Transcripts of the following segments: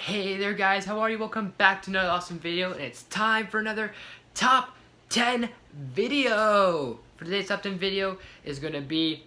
Hey there guys, how are you? Welcome back to another awesome video, and it's time for another top 10 video. For today's top 10 video is going to be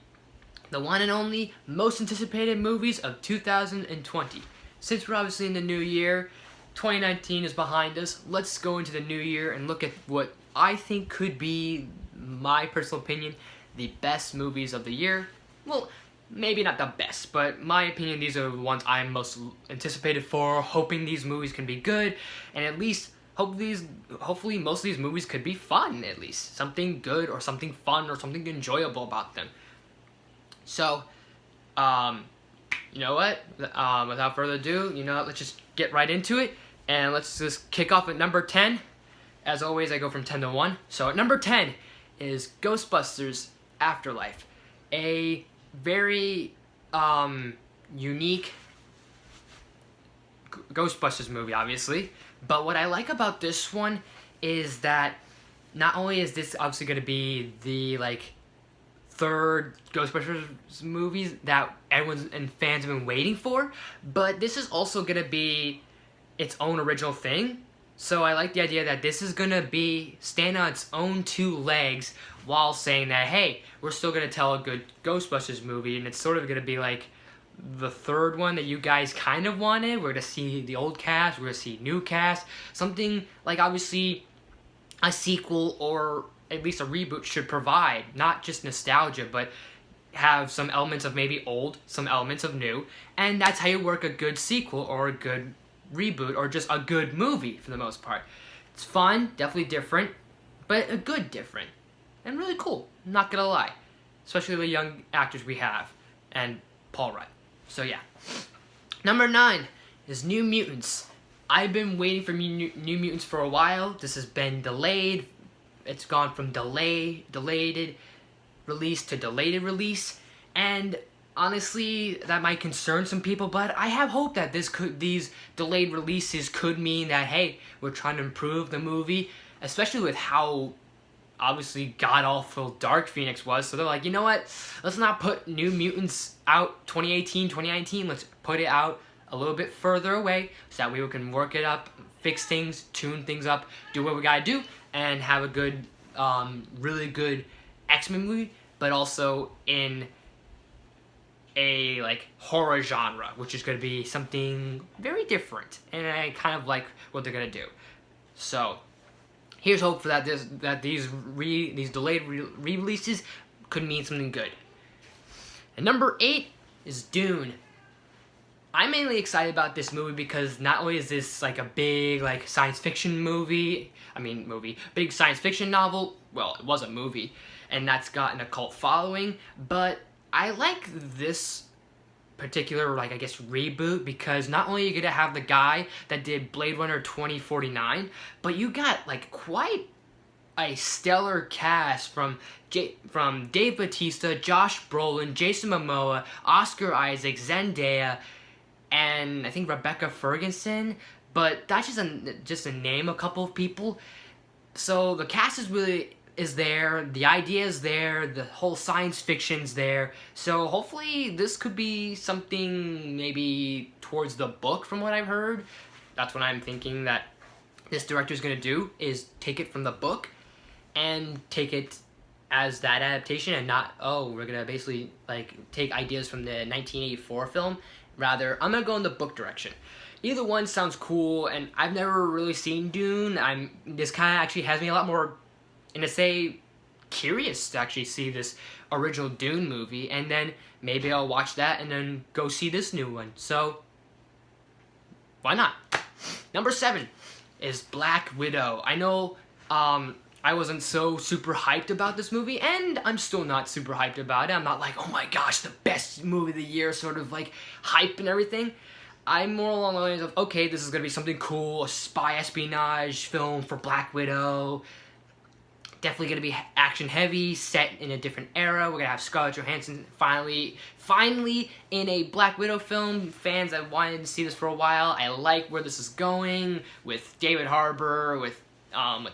the one and only most anticipated movies of 2020. Since we're obviously in the new year, 2019 is behind us, let's go into the new year and look at what I think could be, my personal opinion, the best movies of the year. Well, maybe not the best, but my opinion, these are the ones I'm most anticipated for, hoping these movies can be good, and at least hopefully most of these movies could be fun, at least. Something good or something fun or something enjoyable about them. So, you know what? Without further ado, let's just get right into it, and let's just kick off at number 10. As always, I go from 10 to 1. So at number 10 is Ghostbusters Afterlife. A very unique Ghostbusters movie, obviously. But what I like about this one is that not only is this obviously going to be the third Ghostbusters movies that everyone and fans have been waiting for, but this is also going to be its own original thing. So I like the idea that this is going to be stand on its own two legs while saying that, hey, we're still going to tell a good Ghostbusters movie, and it's sort of going to be like the third one that you guys kind of wanted. We're going to see the old cast, we're going to see new cast, something like obviously a sequel or at least a reboot should provide, not just nostalgia, but have some elements of maybe old, some elements of new, and that's how you work a good sequel or a good reboot or just a good movie for the most part. It's fun, definitely different, but a good different, and really cool, not gonna lie, especially the young actors we have, and Paul Rudd. So yeah. Number 9 is New Mutants. I've been waiting for New Mutants for a while. This has been delayed. It's gone from delayed release to delayed release, and honestly, that might concern some people, but I have hope that these delayed releases could mean that, hey, we're trying to improve the movie, especially with how obviously god-awful Dark Phoenix was. So they're like, you know what, let's not put New Mutants out 2018, 2019, let's put it out a little bit further away so that we can work it up, fix things, tune things up, do what we gotta do, and have a good, really good X-Men movie, but also in a horror genre, which is going to be something very different, and I kind of like what they're going to do. So here's hope for that these delayed re-releases could mean something good. And number 8 is Dune. I'm mainly excited about this movie because not only is this a big science fiction big science fiction novel, well, it was a movie, and that's gotten a cult following, but I like this particular, reboot, because not only are you going to have the guy that did Blade Runner 2049, but you got, quite a stellar cast from Dave Bautista, Josh Brolin, Jason Momoa, Oscar Isaac, Zendaya, and I think Rebecca Ferguson, but that's just to name a couple of people. So the cast is there, the idea is there, the whole science fiction's there, so hopefully this could be something maybe towards the book from what I've heard. That's what I'm thinking that this director's gonna do, is take it from the book and take it as that adaptation, and not, oh, we're gonna basically take ideas from the 1984 film. Rather, I'm gonna go in the book direction. Either one sounds cool, and I've never really seen Dune. This kind of actually has me a lot more, and to say, curious to actually see this original Dune movie, and then maybe I'll watch that and then go see this new one. So why not? Number 7 is Black Widow. I know I wasn't so super hyped about this movie, and I'm still not super hyped about it. I'm not like, oh my gosh, the best movie of the year, sort of hype and everything. I'm more along the lines of, okay, this is gonna be something cool, a spy espionage film for Black Widow. Definitely going to be action heavy, set in a different era. We're going to have Scarlett Johansson finally in a Black Widow film. Fans have wanted to see this for a while. I like where this is going with David Harbour, with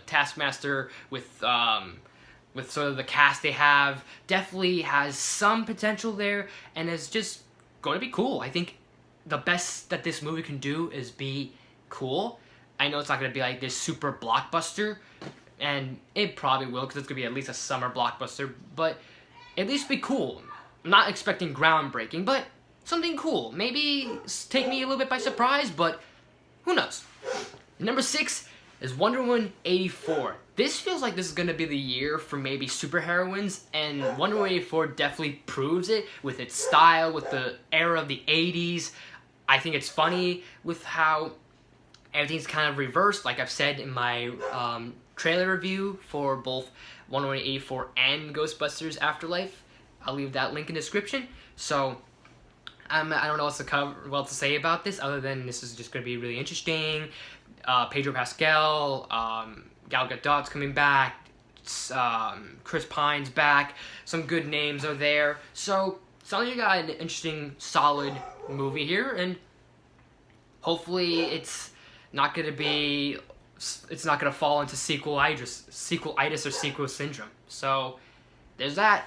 Taskmaster, with sort of the cast they have. Definitely has some potential there, and it's just going to be cool. I think the best that this movie can do is be cool. I know it's not going to be like this super blockbuster, and it probably will because it's going to be at least a summer blockbuster, but at least be cool. I'm not expecting groundbreaking, but something cool. Maybe take me a little bit by surprise, but who knows? Number 6 is Wonder Woman 84. This feels like this is going to be the year for maybe superheroines, and Wonder Woman 84 definitely proves it with its style, with the era of the 80s. I think it's funny with how everything's kind of reversed, like I've said in my trailer review for both Wonder Woman 84 and Ghostbusters Afterlife. I'll leave that link in the description. So I don't know what to say about this other than this is just going to be really interesting. Pedro Pascal, Gal Gadot's coming back, Chris Pine's back, some good names are there. So sounds like you got an interesting, solid movie here, and hopefully it's not going to fall into sequelitis or sequel syndrome. So there's that.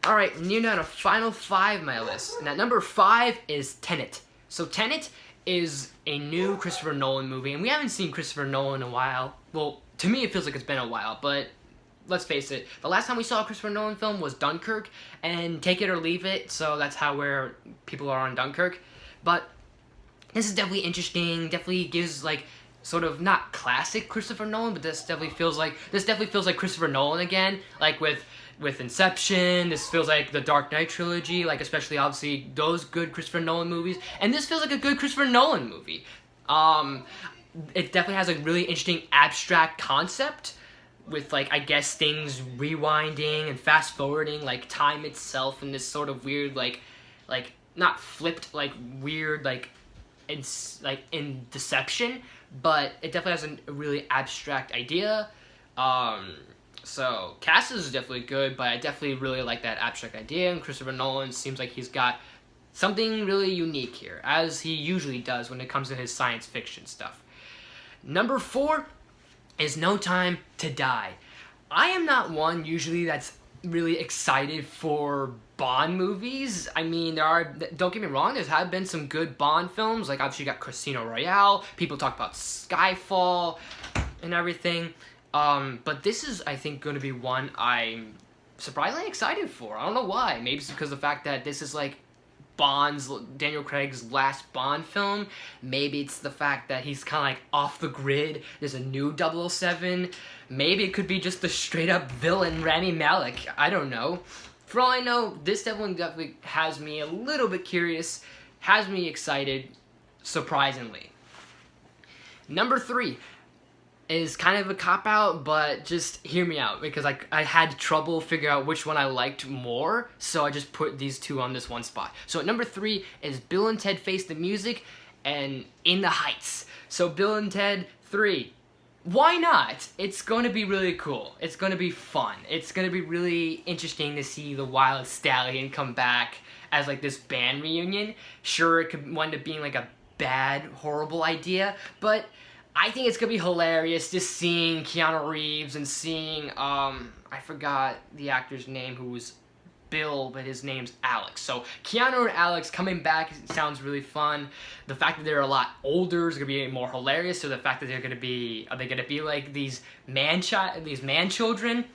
Alright, near down to final 5 my list. Now number 5 is Tenet. So Tenet is a new Christopher Nolan movie, and we haven't seen Christopher Nolan in a while. Well, to me it feels like it's been a while, but let's face it, the last time we saw a Christopher Nolan film was Dunkirk, and take it or leave it, so that's where people are on Dunkirk. But this is definitely interesting, definitely gives like sort of not classic Christopher Nolan, but this definitely feels like Christopher Nolan again, like with Inception. This feels like the Dark Knight trilogy, like especially obviously those good Christopher Nolan movies, and this feels like a good Christopher Nolan movie. It definitely has a really interesting abstract concept with like I guess things rewinding and fast forwarding, like time itself, in this sort of weird like not flipped, like weird like in Deception, but it definitely has a really abstract idea. So cast is definitely good, but I definitely really like that abstract idea, and Christopher Nolan seems like he's got something really unique here, as he usually does when it comes to his science fiction stuff. Number 4 is No Time to Die. I am not one usually that's really excited for Bond movies. I mean, don't get me wrong, there have been some good Bond films, like obviously you got Casino Royale, people talk about Skyfall and everything. But this is, I think, going to be one I'm surprisingly excited for. I don't know why. Maybe it's because of the fact that this is like Daniel Craig's last Bond film. Maybe it's the fact that he's kind of like off the grid. There's a new 007. Maybe it could be just the straight up villain Rami Malek. I don't know. For all I know, this definitely has me a little bit curious, has me excited, surprisingly. Number 3 is kind of a cop-out, but just hear me out, because I had trouble figuring out which one I liked more, so I just put these two on this one spot. So at number 3 is Bill and Ted Face the Music and In the Heights. So Bill and Ted 3, why not? It's going to be really cool. It's going to be fun. It's going to be really interesting to see the Wild Stallion come back as like this band reunion. Sure, it could wind up being like a bad, horrible idea, but I think it's going to be hilarious just seeing Keanu Reeves and seeing, I forgot the actor's name who was Bill, but his name's Alex. So Keanu and Alex coming back sounds really fun. The fact that they're a lot older is going to be more hilarious. So the fact that are they going to be like these man children?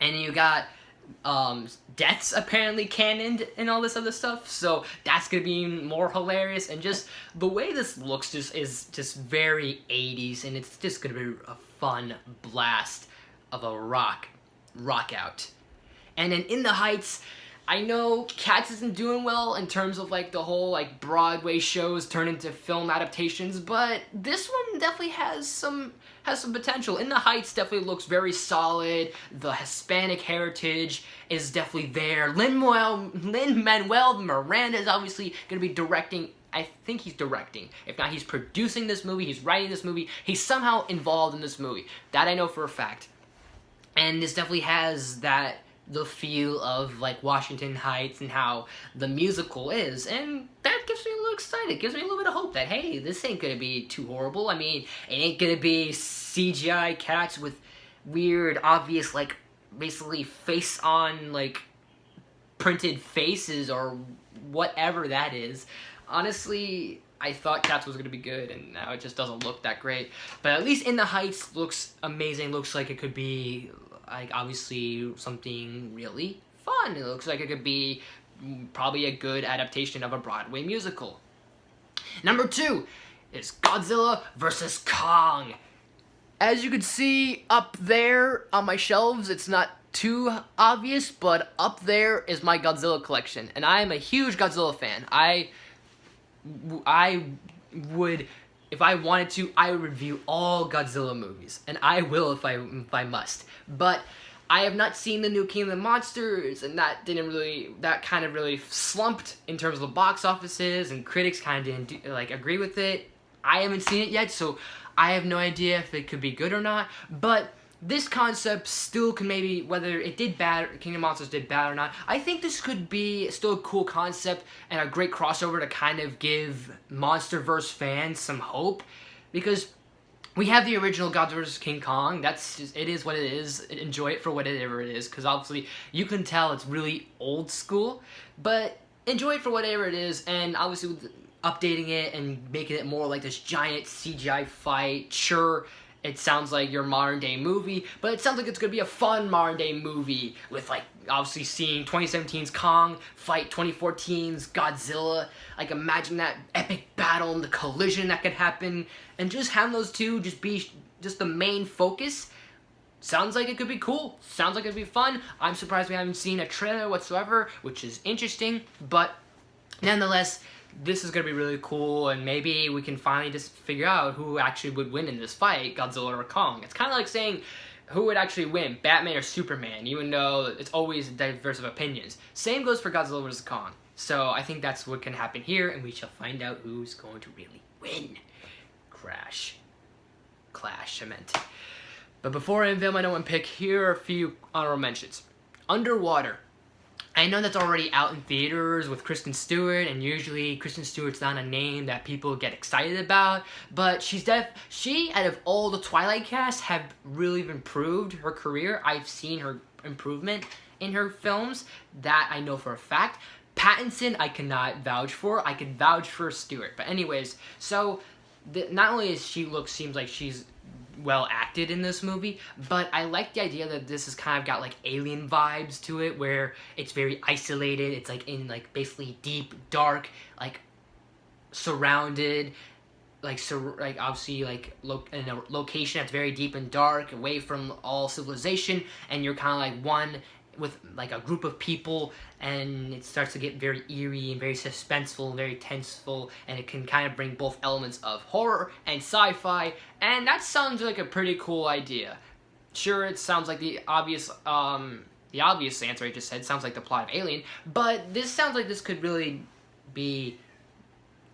And you got deaths apparently canoned and all this other stuff, so that's gonna be more hilarious. And just the way this looks is just very 80s, and it's just gonna be a fun blast of a rock out. And then In the Heights, I know Cats isn't doing well in terms of like the whole like Broadway shows turn into film adaptations, but this one definitely has some potential. In the Heights definitely looks very solid. The Hispanic heritage is definitely there. Lin-Manuel Miranda is obviously going to be directing. I think he's directing. If not, he's producing this movie. He's writing this movie. He's somehow involved in this movie. That I know for a fact. And this definitely has the feel of like Washington Heights and how the musical is, and that gets me a little excited. It gives me a little bit of hope that, hey, this ain't gonna be too horrible. I mean, it ain't gonna be CGI cats with weird, obvious, like, basically face-on, like, printed faces or whatever that is. honestly, I thought Cats was gonna be good, and now it just doesn't look that great. But at least In the Heights looks amazing. Looks like it could be like obviously something really fun. It looks like it could be probably a good adaptation of a Broadway musical. Number 2 is Godzilla vs. Kong. As you can see up there on my shelves, it's not too obvious, but up there is my Godzilla collection, and I am a huge Godzilla fan. I would, if I wanted to, I would review all Godzilla movies, and I will if I must. But I have not seen the new King of the Monsters, and that kind of really slumped in terms of the box offices, and critics kind of didn't agree with it. I haven't seen it yet, so I have no idea if it could be good or not. But this concept still can maybe, whether it did bad, King of Monsters did bad or not, I think this could be still a cool concept and a great crossover to kind of give MonsterVerse fans some hope, because we have the original Godzilla vs. King Kong. That's just, it is what it is. Enjoy it for whatever it is, because obviously you can tell it's really old school, but enjoy it for whatever it is, and obviously with updating it and making it more like this giant CGI fight. Sure, it sounds like your modern day movie, but it sounds like it's gonna be a fun modern day movie with like obviously seeing 2017's Kong fight 2014's Godzilla. Like imagine that epic battle and the collision that could happen, and just have those two just be just the main focus. Sounds like it could be cool. Sounds like it'd be fun. I'm surprised we haven't seen a trailer whatsoever, which is interesting, but nonetheless, this is going to be really cool, and maybe we can finally just figure out who actually would win in this fight, Godzilla or Kong. It's kind of like saying who would actually win, Batman or Superman, even though it's always diverse of opinions. Same goes for Godzilla vs. Kong. So I think that's what can happen here, and we shall find out who's going to really win. Clash, I meant. But before I unveil my number 1 pick, here are a few honorable mentions. Underwater. I know that's already out in theaters with Kristen Stewart, and usually Kristen Stewart's not a name that people get excited about, but she, out of all the Twilight cast, have really improved her career. I've seen her improvement in her films, that I know for a fact. Pattinson, I cannot vouch for. I can vouch for Stewart. But anyways, so not only is seems like she's well acted in this movie, but I like the idea that this has kind of got like Alien vibes to it, where it's very isolated. It's like in like basically deep, dark, like surrounded, like obviously like in a location that's very deep and dark, away from all civilization, and you're kind of like one with like a group of people, and it starts to get very eerie and very suspenseful and very tenseful, and it can kind of bring both elements of horror and sci-fi, and that sounds like a pretty cool idea. Sure, it sounds like the obvious answer I just said sounds like the plot of Alien, but this sounds like this could really be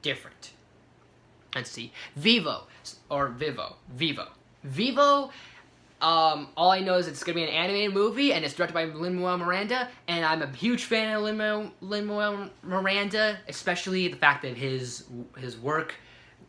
different. Let's see. Vivo. All I know is it's going to be an animated movie, and it's directed by Lin-Manuel Miranda, and I'm a huge fan of Lin-Manuel Miranda, especially the fact that his work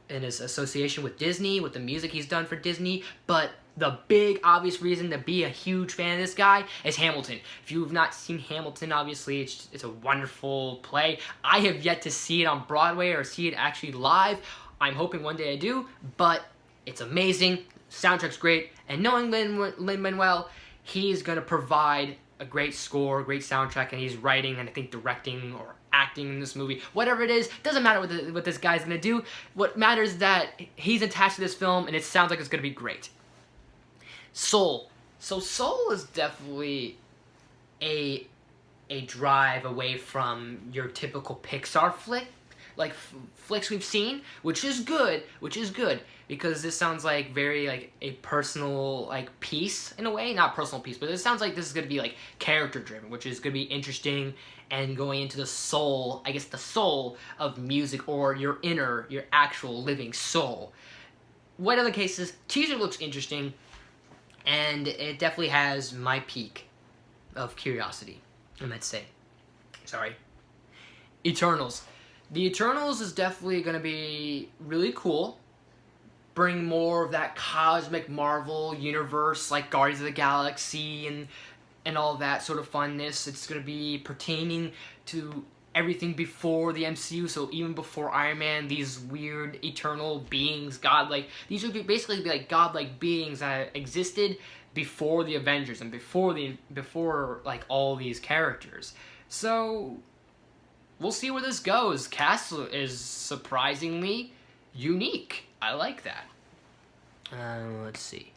and his association with Disney, with the music he's done for Disney, but the big obvious reason to be a huge fan of this guy is Hamilton. If you have not seen Hamilton, obviously it's a wonderful play. I have yet to see it on Broadway or see it actually live. I'm hoping one day I do, but it's amazing. Soundtrack's great, and knowing Lin-Manuel, he's going to provide a great score, great soundtrack, and he's writing and I think directing or acting in this movie. Whatever it is, doesn't matter what this guy's going to do. What matters is that he's attached to this film, and it sounds like it's going to be great. Soul. So Soul is definitely a drive away from your typical Pixar flick, like flicks we've seen, which is good, because this sounds like very like a personal like piece in a way, not personal piece, but it sounds like this is going to be like character driven, which is going to be interesting and going into the soul, I guess the soul of music, or your actual living soul. Whatever the case is, teaser looks interesting, and it definitely has my peak of curiosity, I might say. Sorry. Eternals. The Eternals is definitely going to be really cool. Bring more of that cosmic Marvel universe, like Guardians of the Galaxy and all that sort of funness. It's going to be pertaining to everything before the MCU, so even before Iron Man, these weird eternal beings, godlike, these would basically be like godlike beings that existed before the Avengers and before like all these characters. So we'll see where this goes. Cast is surprisingly unique. I like that. Let's see.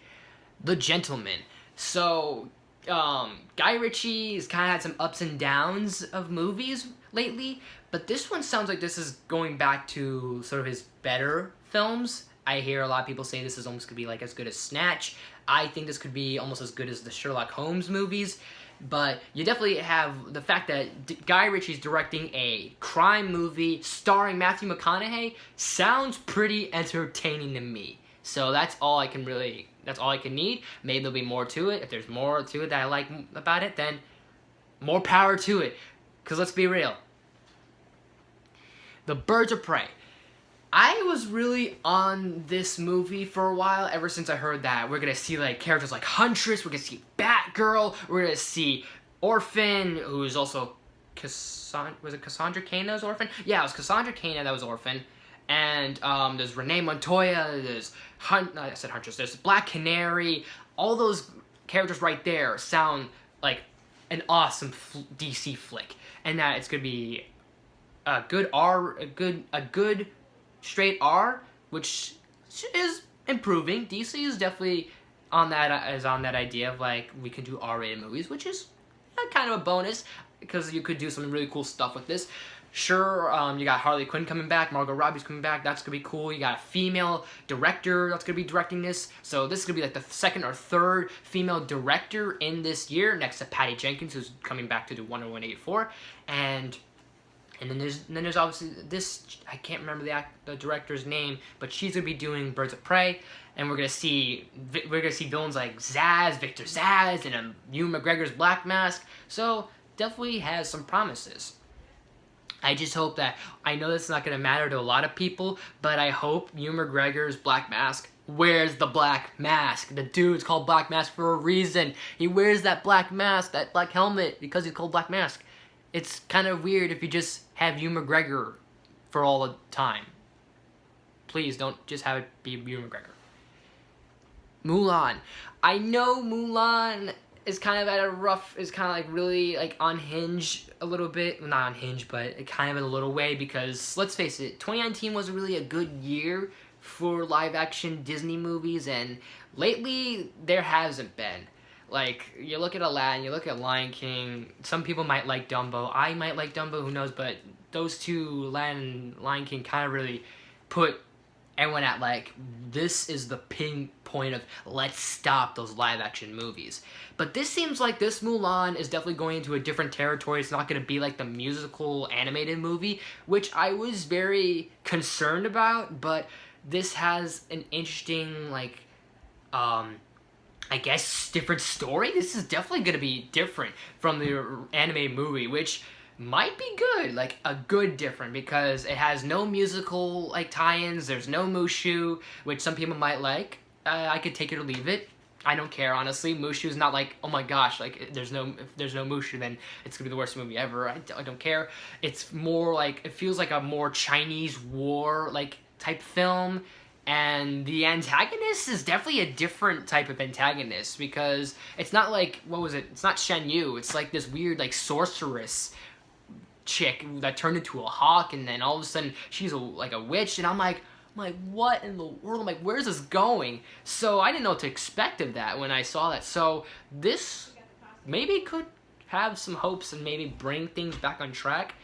The Gentleman. So, Guy Ritchie has kind of had some ups and downs of movies lately, but this one sounds like this is going back to sort of his better films. I hear a lot of people say this is almost going to be like as good as Snatch. I think this could be almost as good as the Sherlock Holmes movies. But you definitely have the fact that Guy Ritchie's directing a crime movie starring Matthew McConaughey sounds pretty entertaining to me. So that's all I can need. Maybe there'll be more to it. If there's more to it that I like about it, then more power to it. Because let's be real. The Birds of Prey. I was really on this movie for a while, ever since I heard that we're gonna see like characters like Huntress, we're gonna see Batgirl, we're gonna see Orphan, who's also was it Cassandra Cain that was Orphan? Yeah, it was Cassandra Cain that was Orphan. And there's Renee Montoya, there's I said Huntress, there's Black Canary. All those characters right there sound like an awesome DC flick, and that it's gonna be a good straight R, which is improving. DC is definitely on that idea of like we can do R-rated movies, which is kind of a bonus because you could do some really cool stuff with this. Sure, you got Harley Quinn coming back, Margot Robbie's coming back, that's gonna be cool. You got a female director that's gonna be directing this, so this is gonna be like the second or third female director in this year, next to Patty Jenkins, who's coming back to do Wonder Woman 84, and then there's obviously this, I can't remember the director's name, but she's gonna be doing Birds of Prey, and we're gonna see villains like Victor Zsasz, and Ewan McGregor's Black Mask. So definitely has some promises. I just hope that, I know that's not gonna matter to a lot of people, but I hope Ewan McGregor's Black Mask wears the black mask. The dude's called Black Mask for a reason. He wears that black mask, that black helmet, because he's called Black Mask. It's kind of weird if you just have Ewan McGregor for all the time. Please don't just have it be Ewan McGregor. Mulan. I know Mulan is kind of at a rough, is kind of like really like unhinged a little bit. Well, not unhinged, but kind of in a little way, because let's face it, 2019 was really a good year for live action Disney movies, and lately there hasn't been. Like, you look at Aladdin, you look at Lion King, some people might like Dumbo, I might like Dumbo, who knows, but those two, Aladdin and Lion King, kind of really put everyone at like, this is the pinpoint of let's stop those live action movies. But this seems like this Mulan is definitely going into a different territory. It's not going to be like the musical animated movie, which I was very concerned about, but this has an interesting, like, I guess, different story. This is definitely going to be different from the animated movie, which might be good, like a good different, because it has no musical like tie-ins. There's no Mushu, which some people might like. I could take it or leave it. I don't care, honestly. Mushu's not like, oh my gosh, like if there's no Mushu, then it's gonna be the worst movie ever. I don't care. It's more like, it feels like a more Chinese war like type film. And the antagonist is definitely a different type of antagonist, because it's not like, what was it? It's not Shen Yu. It's like this weird like sorceress chick that turned into a hawk, and then all of a sudden she's like a witch, and I'm like, what in the world? I'm like, where's this going? So I didn't know what to expect of that when I saw that. So this maybe could have some hopes and maybe bring things back on track.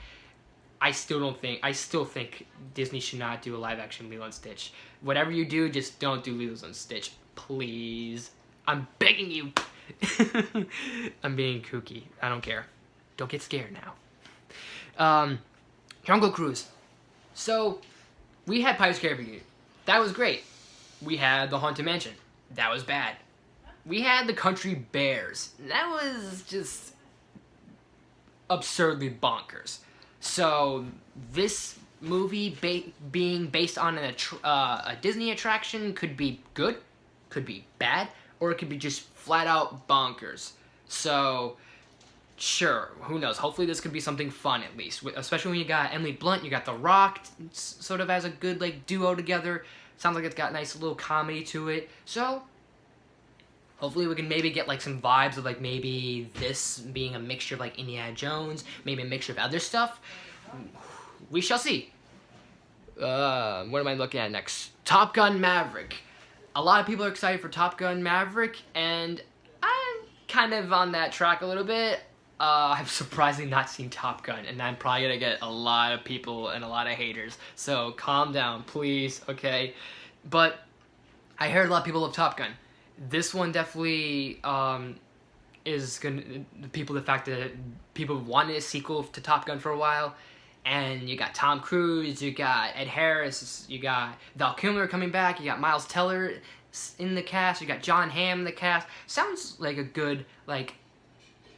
I still think Disney should not do a live action Lilo and Stitch. Whatever you do, just don't do Lilo and Stitch, please. I'm begging you. I'm being kooky. I don't care. Don't get scared now. Jungle Cruise. So, we had Pirates of the Caribbean. That was great. We had The Haunted Mansion. That was bad. We had The Country Bears. That was just absurdly bonkers. So, this movie being based on a Disney attraction could be good, could be bad, or it could be just flat out bonkers. So, sure, who knows? Hopefully this could be something fun at least. Especially when you got Emily Blunt, you got The Rock, sort of as a good like duo together. Sounds like it's got a nice little comedy to it. So hopefully we can maybe get like some vibes of like maybe this being a mixture of like Indiana Jones, maybe a mixture of other stuff. We shall see. What am I looking at next? Top Gun Maverick. A lot of people are excited for Top Gun Maverick, and I'm kind of on that track a little bit. I've surprisingly not seen Top Gun, and I'm probably gonna get a lot of people and a lot of haters. So calm down, please, okay? But I heard a lot of people love Top Gun. This one definitely is gonna the fact that people wanted a sequel to Top Gun for a while. And you got Tom Cruise, you got Ed Harris, you got Val Kilmer coming back, you got Miles Teller in the cast, you got John Hamm in the cast. Sounds like a good, like,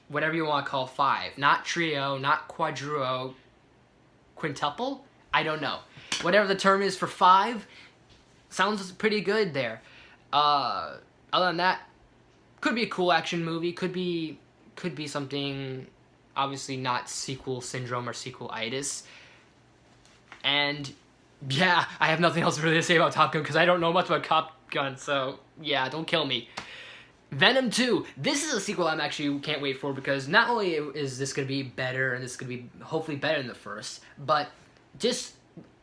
whatever you want to call 5. Not trio, not quadruo, quintuple? I don't know. Whatever the term is for 5, sounds pretty good there. Other than that, could be a cool action movie, could be something... Obviously not sequel syndrome or sequel-itis. And, yeah, I have nothing else really to say about Top Gun because I don't know much about Top Gun, so, yeah, don't kill me. Venom 2. This is a sequel I'm actually can't wait for because not only is this going to be better, and this is going to be hopefully better than the first, but just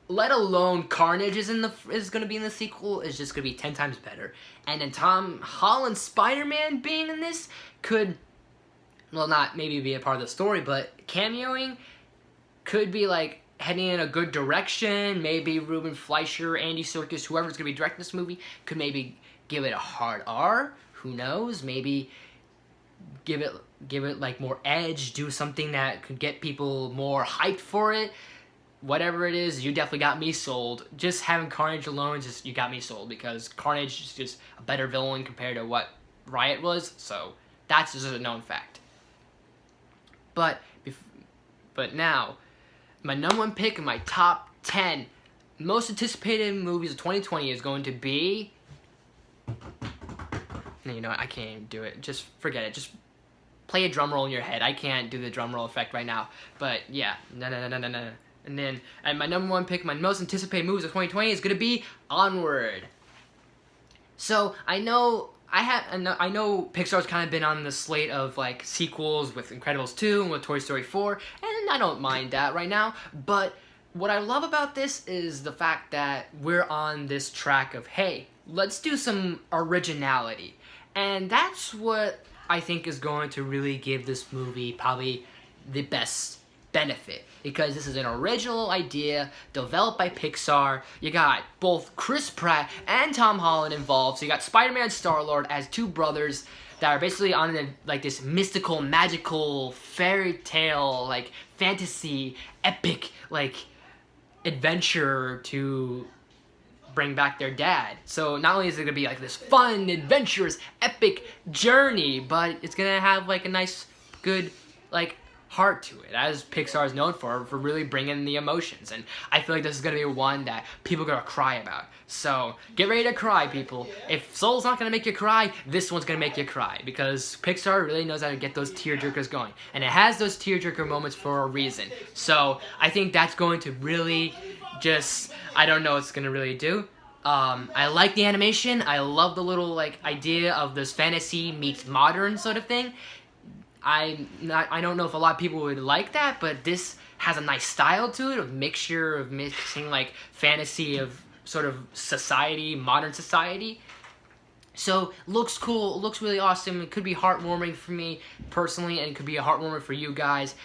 let alone Carnage is going to be in the sequel is just going to be 10 times better. And then Tom Holland's Spider-Man being in this could... well, not maybe be a part of the story, but cameoing could be, like, heading in a good direction. Maybe Ruben Fleischer, Andy Serkis, whoever's going to be directing this movie, could maybe give it a hard R. Who knows? Maybe give it, like, more edge, do something that could get people more hyped for it. Whatever it is, you definitely got me sold. Just having Carnage alone, you got me sold, because Carnage is just a better villain compared to what Riot was, so that's just a known fact. But now, my number 1 pick in my top 10 most anticipated movies of 2020 is going to be... You know what? I can't even do it. Just forget it. Just play a drum roll in your head. I can't do the drum roll effect right now. But yeah, no. And then, my number 1 pick, my most anticipated movies of 2020 is going to be Onward. So, I know Pixar's kind of been on the slate of, like, sequels with Incredibles 2 and with Toy Story 4, and I don't mind that right now, but what I love about this is the fact that we're on this track of, hey, let's do some originality, and that's what I think is going to really give this movie probably the best benefit, because this is an original idea developed by Pixar. You got both Chris Pratt and Tom Holland involved, so you got Spider-Man and Star-Lord as 2 brothers that are basically on like this mystical, magical, fairy tale, like fantasy, epic, like adventure to bring back their dad. So not only is it gonna be like this fun, adventurous, epic journey, but it's gonna have like a nice, good, like heart to it, as Pixar is known for really bringing the emotions. And I feel like this is going to be one that people are going to cry about. So get ready to cry, people. If Soul's not going to make you cry, this one's going to make you cry, because Pixar really knows how to get those tearjerkers going. And it has those tearjerker moments for a reason. So I think that's going to really just, I don't know what it's going to really do. I like the animation. I love the little like idea of this fantasy meets modern sort of thing. I don't know if a lot of people would like that, but this has a nice style to it, a mixture of mixing like fantasy of sort of society, modern society. So looks cool, looks really awesome. It could be heartwarming for me personally, and it could be a heartwarming for you guys.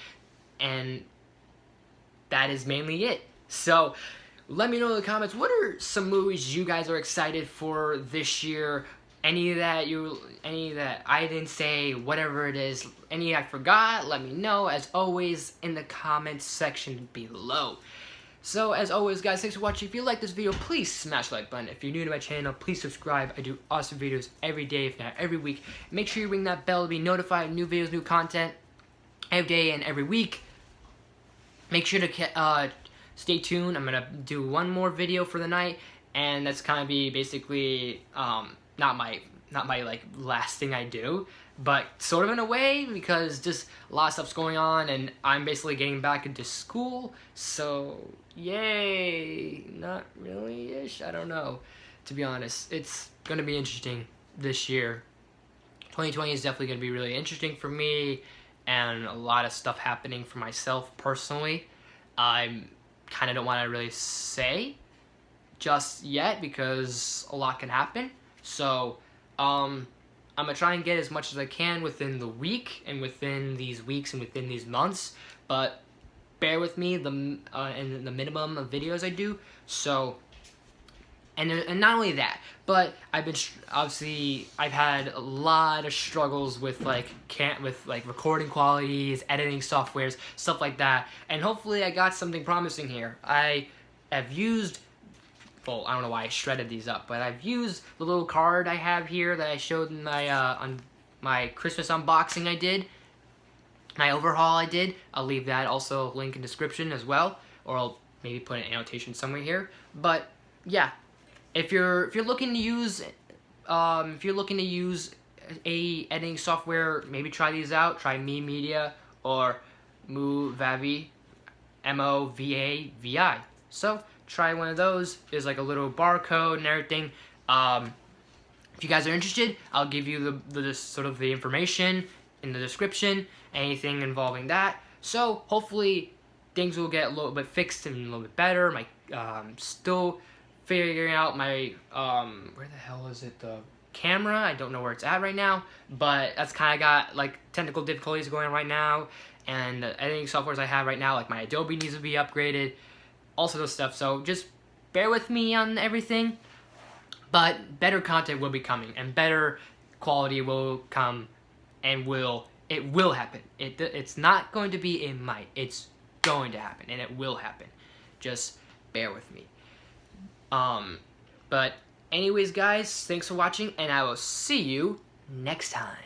And that is mainly it. So let me know in the comments, what are some movies you guys are excited for this year? Any that I didn't say, whatever it is, any I forgot, let me know, as always, in the comments section below. So, as always, guys, thanks for watching. If you like this video, please smash the like button. If you're new to my channel, please subscribe. I do awesome videos every day, if not every week. Make sure you ring that bell to be notified of new videos, new content, every day and every week. Make sure to stay tuned. I'm going to do one more video for the night, and that's kind of be basically... not my not my like last thing I do, but sort of in a way, because just a lot of stuff's going on and I'm basically getting back into school, so yay. Not really ish, I don't know, to be honest. It's gonna be interesting this year. 2020 is definitely gonna be really interesting for me, and a lot of stuff happening for myself personally. I kind of don't want to really say just yet because a lot can happen. So I'm gonna try and get as much as I can within the week and within these weeks and within these months, but bear with me in the minimum of videos I do. So and not only that, but I've been obviously I've had a lot of struggles with like recording qualities, editing softwares, stuff like that, and hopefully I got something promising here. I have used, well, I don't know why I shredded these up, but I've used the little card I have here that I showed in my on my Christmas unboxing I did, my overhaul I did. I'll leave that also link in description as well, or I'll maybe put an annotation somewhere here. But yeah, if you're looking to use a editing software, maybe try these out. Try Memedia or Movavi, Movavi. So try one of those. There's like a little barcode and everything. If you guys are interested, I'll give you the sort of the information in the description, anything involving that. So hopefully things will get a little bit fixed and a little bit better. My still figuring out my where the hell is it, the camera. I don't know where it's at right now, but that's kind of got like technical difficulties going on right now, and the editing softwares I have right now, like my Adobe needs to be upgraded, also those stuff. So just bear with me on everything, but better content will be coming and better quality will come, and it will happen. It's not going to be a might, it's going to happen, and it will happen. Just bear with me. But anyways, guys, thanks for watching, and I will see you next time.